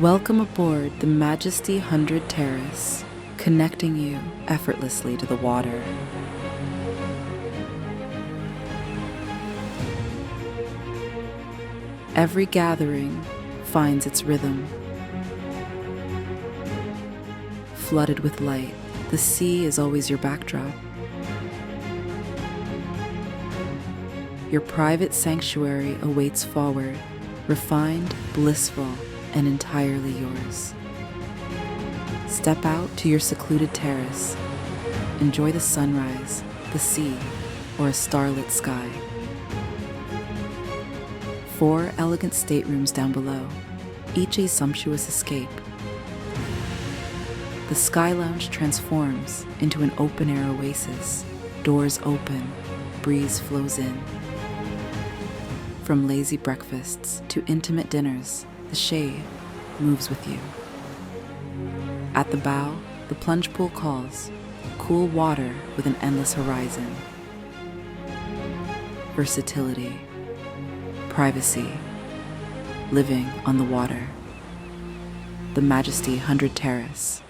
Welcome aboard the Majesty 100 Terrace, connecting you effortlessly to the water. Every gathering finds its rhythm. Flooded with light, the sea is always your backdrop. Your private sanctuary awaits forward, refined, blissful, and entirely yours. Step out to your secluded terrace. Enjoy the sunrise, the sea, or a starlit sky. 4 elegant staterooms down below, each a sumptuous escape. The Sky Lounge transforms into an open-air oasis. Doors open, breeze flows in. From lazy breakfasts to intimate dinners, the shade moves with you. At the bow, the plunge pool calls, cool water with an endless horizon. Versatility, privacy, living on the water. The Majesty 100 Terrace.